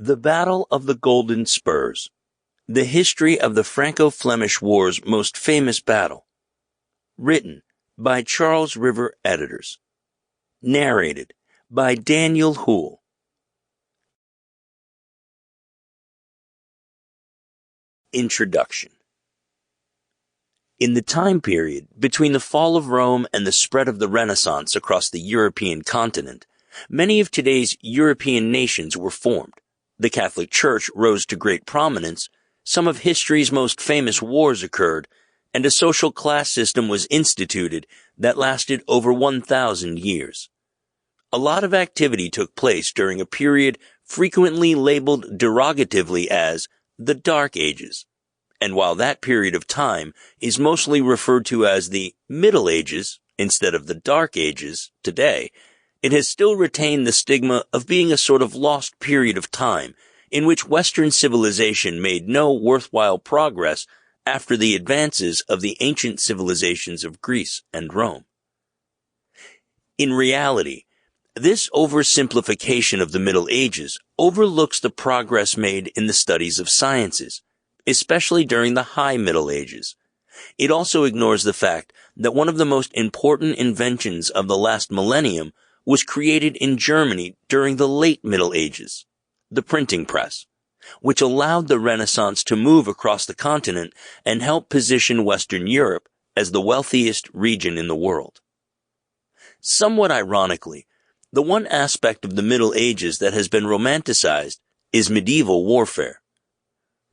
The Battle of the Golden Spurs. The history of the Franco-Flemish War's most famous battle. Written by Charles River editors. Narrated by Daniel Houle. Introduction. In the time period between the fall of Rome and the spread of the Renaissance across the European continent, many of today's European nations were formed. The Catholic Church rose to great prominence, some of history's most famous wars occurred, and a social class system was instituted that lasted over 1,000 years. A lot of activity took place during a period frequently labeled derogatively as the Dark Ages. And while that period of time is mostly referred to as the Middle Ages instead of the Dark Ages today, it has still retained the stigma of being a sort of lost period of time in which Western civilization made no worthwhile progress after the advances of the ancient civilizations of Greece and Rome. In reality, this oversimplification of the Middle Ages overlooks the progress made in the studies of sciences, especially during the High Middle Ages. It also ignores the fact that one of the most important inventions of the last millennium was created in Germany during the late Middle Ages, the printing press, which allowed the Renaissance to move across the continent and help position Western Europe as the wealthiest region in the world. Somewhat ironically, the one aspect of the Middle Ages that has been romanticized is medieval warfare.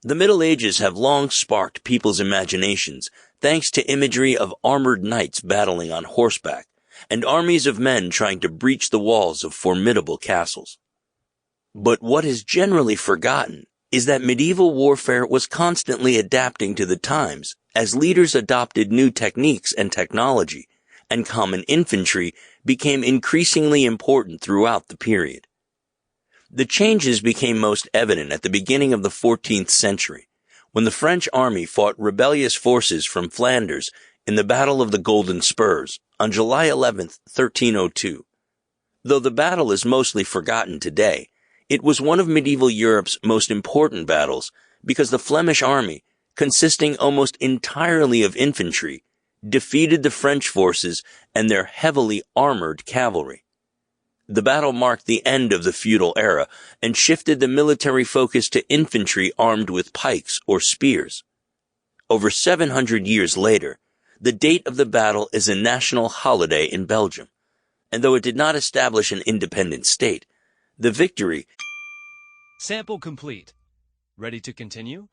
The Middle Ages have long sparked people's imaginations thanks to imagery of armored knights battling on horseback and armies of men trying to breach the walls of formidable castles. But what is generally forgotten is that medieval warfare was constantly adapting to the times as leaders adopted new techniques and technology, and common infantry became increasingly important throughout the period. The changes became most evident at the beginning of the 14th century, when the French army fought rebellious forces from Flanders in the Battle of the Golden Spurs on July 11, 1302. Though the battle is mostly forgotten today, it was one of medieval Europe's most important battles because the Flemish army, consisting almost entirely of infantry, defeated the French forces and their heavily armored cavalry. The battle marked the end of the feudal era and shifted the military focus to infantry armed with pikes or spears. Over 700 years later, the date of the battle is a national holiday in Belgium, and though it did not establish an independent state, the victory. Sample complete. Ready to continue?